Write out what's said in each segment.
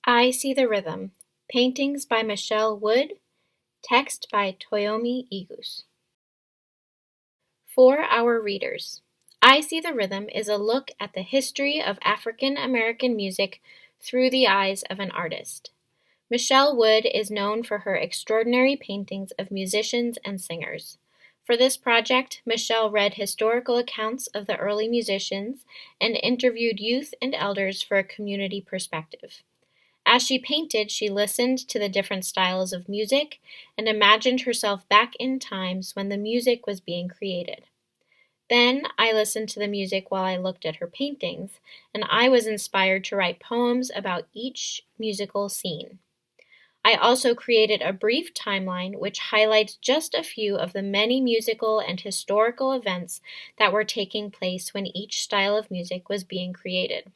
I See the Rhythm. Paintings by Michele Wood. Text by Toyomi Igus. For our readers, I See the Rhythm is a look at the history of African American music through the eyes of an artist. Michele Wood is known for her extraordinary paintings of musicians and singers. For this project, Michele read historical accounts of the early musicians and interviewed youth and elders for a community perspective. As she painted, she listened to the different styles of music and imagined herself back in times when the music was being created. Then I listened to the music while I looked at her paintings, and I was inspired to write poems about each musical scene. I also created a brief timeline which highlights just a few of the many musical and historical events that were taking place when each style of music was being created.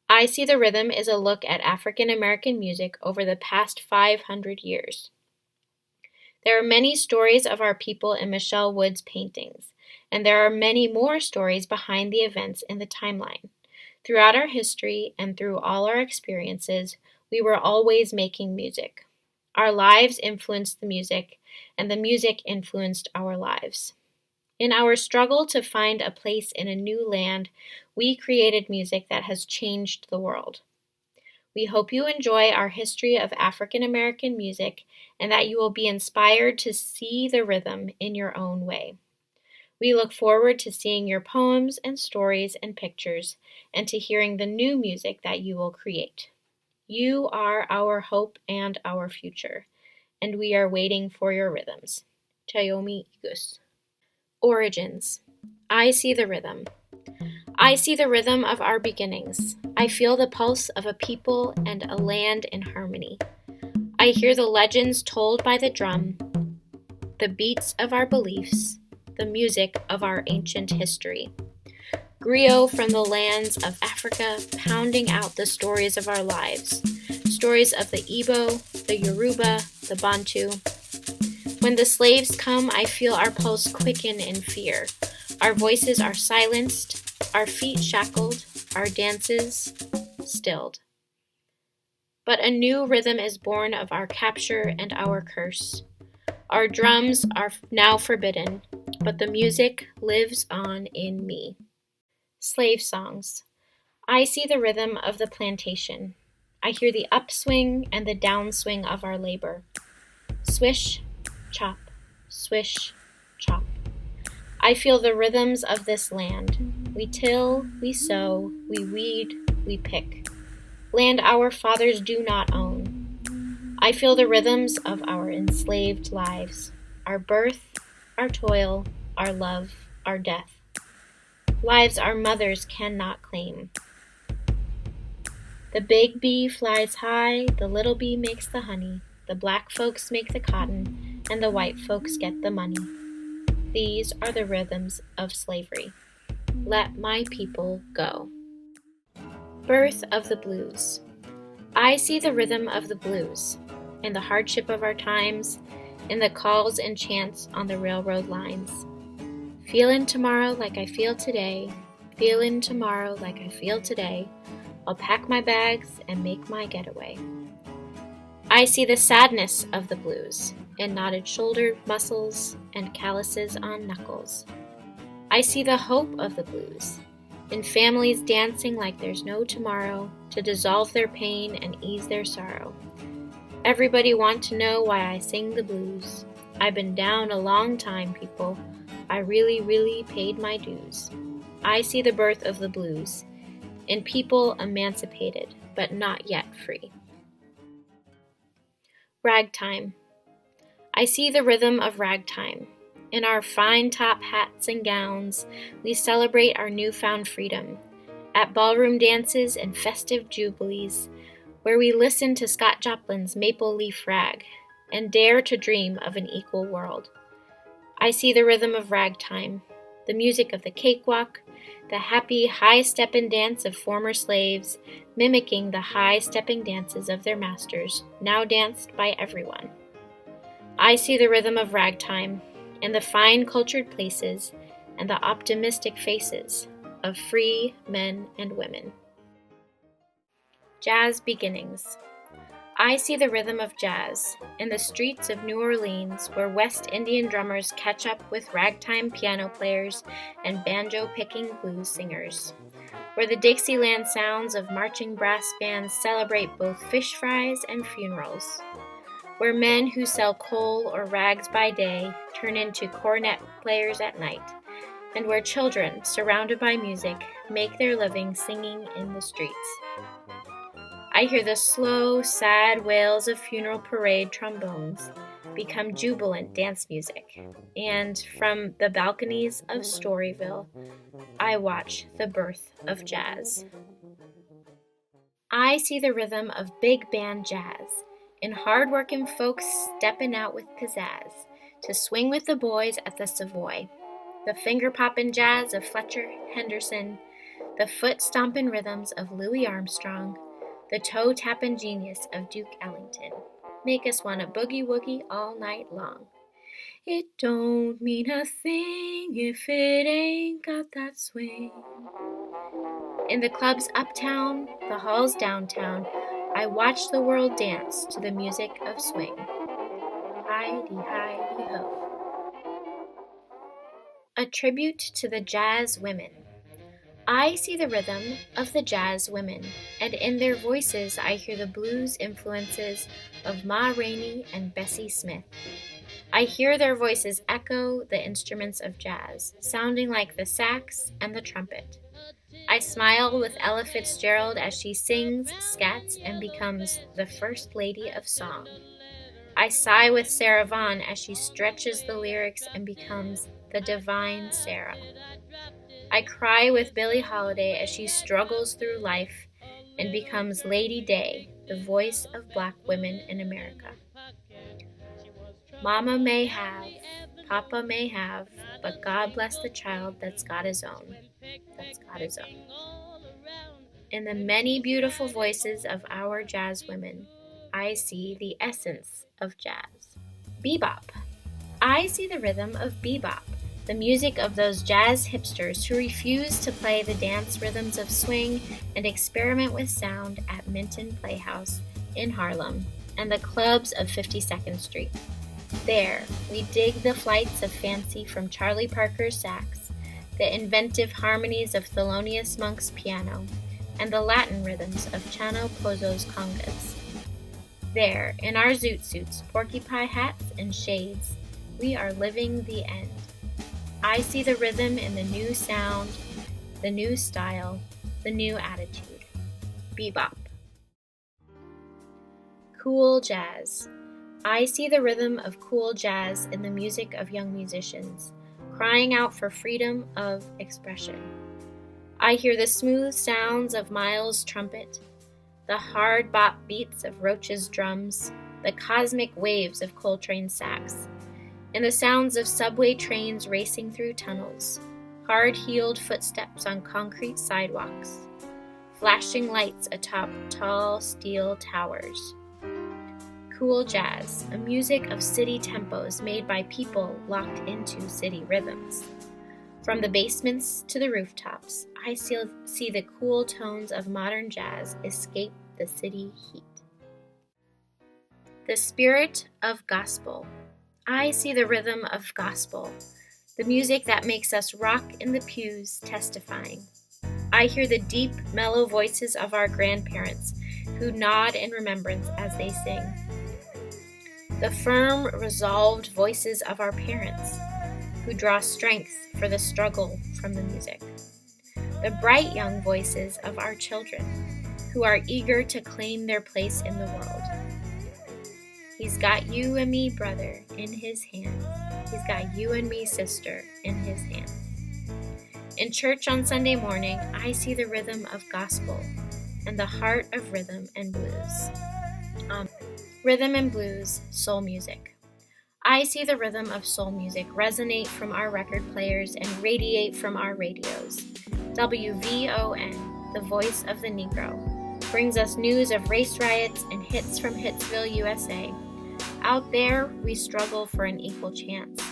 I See the Rhythm is a look at African American music over the past 500 years. There are many stories of our people in Michele Wood's paintings, and there are many more stories behind the events in the timeline. Throughout our history and through all our experiences, we were always making music. Our lives influenced the music, and the music influenced our lives. In our struggle to find a place in a new land, we created music that has changed the world. We hope you enjoy our history of African American music and that you will be inspired to see the rhythm in your own way. We look forward to seeing your poems and stories and pictures and to hearing the new music that you will create. You are our hope and our future, and we are waiting for your rhythms. Toyomi Igus. Origins. I see the rhythm. I see the rhythm of our beginnings. I feel the pulse of a people and a land in harmony. I hear the legends told by the drum, the beats of our beliefs, the music of our ancient history. Griot from the lands of Africa pounding out the stories of our lives, stories of the Igbo, the Yoruba, the Bantu. When the slaves come, I feel our pulse quicken in fear. Our voices are silenced, our feet shackled, our dances stilled. But a new rhythm is born of our capture and our curse. Our drums are now forbidden, but the music lives on in me. Slave songs. I see the rhythm of the plantation. I hear the upswing and the downswing of our labor. Swish, chop, swish, chop. I feel the rhythms of this land. We till, we sow, we weed, we pick. Land our fathers do not own. I feel the rhythms of our enslaved lives, our birth, our toil, our love, our death. Lives our mothers cannot claim. The big bee flies high, the little bee makes the honey, the black folks make the cotton, and the white folks get the money. These are the rhythms of slavery. Let my people go. Birth of the blues. I see the rhythm of the blues, in the hardship of our times, in the calls and chants on the railroad lines. Feelin' tomorrow like I feel today, feelin' tomorrow like I feel today, I'll pack my bags and make my getaway. I see the sadness of the blues, in knotted shoulder muscles and calluses on knuckles. I see the hope of the blues, in families dancing like there's no tomorrow to dissolve their pain and ease their sorrow. Everybody want to know why I sing the blues. I've been down a long time, people. I really, really paid my dues. I see the birth of the blues, in people emancipated, but not yet free. Ragtime. I see the rhythm of ragtime. In our fine top hats and gowns, we celebrate our newfound freedom. At ballroom dances and festive jubilees, where we listen to Scott Joplin's Maple Leaf Rag, and dare to dream of an equal world. I see the rhythm of ragtime, the music of the cakewalk, the happy high-stepping dance of former slaves, mimicking the high-stepping dances of their masters, now danced by everyone. I see the rhythm of ragtime in the fine cultured places and the optimistic faces of free men and women. Jazz beginnings. I see the rhythm of jazz in the streets of New Orleans, where West Indian drummers catch up with ragtime piano players and banjo-picking blues singers, where the Dixieland sounds of marching brass bands celebrate both fish fries and funerals, where men who sell coal or rags by day turn into cornet players at night, and where children, surrounded by music, make their living singing in the streets. I hear the slow, sad wails of funeral parade trombones become jubilant dance music, and from the balconies of Storyville, I watch the birth of jazz. I see the rhythm of big band jazz in hard-working folks stepping out with pizzazz to swing with the boys at the Savoy, the finger-poppin' jazz of Fletcher Henderson, the foot-stompin' rhythms of Louis Armstrong, the toe-tappin' genius of Duke Ellington make us want to boogie-woogie all night long. It don't mean a thing if it ain't got that swing. In the clubs uptown, the halls downtown, I watch the world dance to the music of swing. Hi-de-hi-de-ho. A tribute to the jazz women. I see the rhythm of the jazz women, and in their voices I hear the blues influences of Ma Rainey and Bessie Smith. I hear their voices echo the instruments of jazz, sounding like the sax and the trumpet. I smile with Ella Fitzgerald as she sings, scats, and becomes the First Lady of Song. I sigh with Sarah Vaughan as she stretches the lyrics and becomes the Divine Sarah. I cry with Billie Holiday as she struggles through life and becomes Lady Day, the voice of Black women in America. Mama may have, Papa may have, but God bless the child that's got his own. That's got his own. In the many beautiful voices of our jazz women, I see the essence of jazz. Bebop. I see the rhythm of bebop, the music of those jazz hipsters who refuse to play the dance rhythms of swing and experiment with sound at Minton Playhouse in Harlem and the clubs of 52nd Street. There, we dig the flights of fancy from Charlie Parker's sax, the inventive harmonies of Thelonious Monk's piano, and the Latin rhythms of Chano Pozzo's congas. There, in our zoot suits, porcupine hats, and shades, we are living the end. I see the rhythm in the new sound, the new style, the new attitude. Bebop. Cool jazz. I see the rhythm of cool jazz in the music of young musicians, crying out for freedom of expression. I hear the smooth sounds of Miles' trumpet, the hard bop beats of Roach's drums, the cosmic waves of Coltrane's sax, and the sounds of subway trains racing through tunnels, hard-heeled footsteps on concrete sidewalks, flashing lights atop tall steel towers. Cool jazz, a music of city tempos made by people locked into city rhythms. From the basements to the rooftops, I see the cool tones of modern jazz escape the city heat. The spirit of gospel. I see the rhythm of gospel, the music that makes us rock in the pews testifying. I hear the deep, mellow voices of our grandparents who nod in remembrance as they sing. The firm, resolved voices of our parents who draw strength for the struggle from the music. The bright young voices of our children who are eager to claim their place in the world. He's got you and me, brother, in his hand. He's got you and me, sister, in his hand. In church on Sunday morning, I see the rhythm of gospel and the heart of rhythm and blues. Rhythm and blues, soul music. I see the rhythm of soul music resonate from our record players and radiate from our radios. WVON, the voice of the Negro, brings us news of race riots and hits from Hitsville, USA. Out there, we struggle for an equal chance.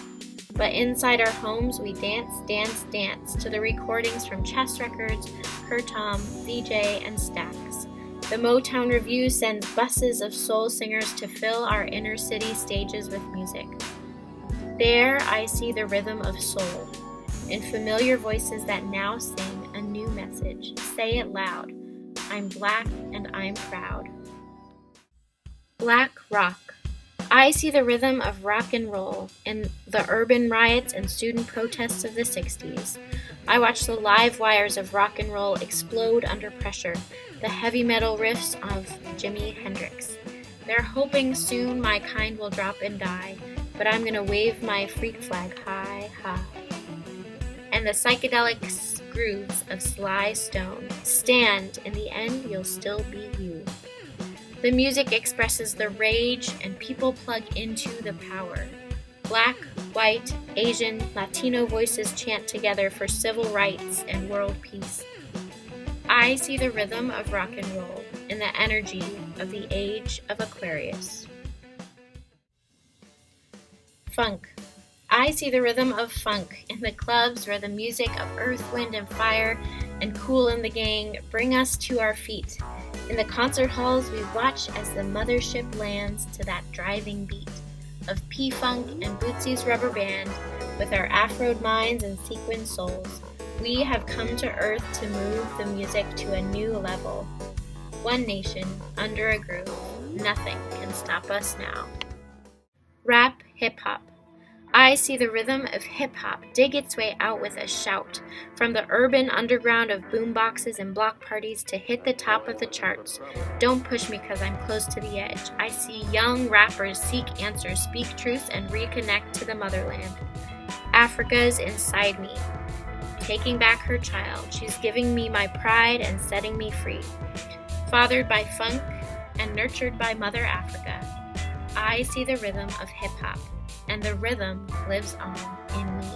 But inside our homes, we dance, dance, dance to the recordings from Chess Records, Kurtom, VJ, and Stax, The Motown Revue sends buses of soul singers to fill our inner city stages with music. There I see the rhythm of soul, in familiar voices that now sing a new message. Say it loud. I'm black and I'm proud. Black rock. I see the rhythm of rock and roll in the urban riots and student protests of the 60s. I watch the live wires of rock and roll explode under pressure, the heavy metal riffs of Jimi Hendrix. They're hoping soon my kind will drop and die, but I'm gonna wave my freak flag high, high. And the psychedelic grooves of Sly Stone. Stand, in the end you'll still be you. The music expresses the rage and people plug into the power. Black, white, Asian, Latino voices chant together for civil rights and world peace. I see the rhythm of rock and roll in the energy of the age of Aquarius. Funk. I see the rhythm of funk in the clubs where the music of Earth, Wind, and Fire and Kool and the Gang bring us to our feet. In the concert halls, we watch as the mothership lands to that driving beat of P-Funk and Bootsy's rubber band. With our afroed minds and sequined souls, we have come to Earth to move the music to a new level. One nation, under a groove, nothing can stop us now. Rap hip-hop. I see the rhythm of hip-hop dig its way out with a shout, from the urban underground of boomboxes and block parties to hit the top of the charts. Don't push me 'cause I'm close to the edge. I see young rappers seek answers, speak truths, and reconnect to the motherland. Africa's inside me, taking back her child. She's giving me my pride and setting me free. Fathered by funk and nurtured by Mother Africa, I see the rhythm of hip-hop, and the rhythm lives on in me.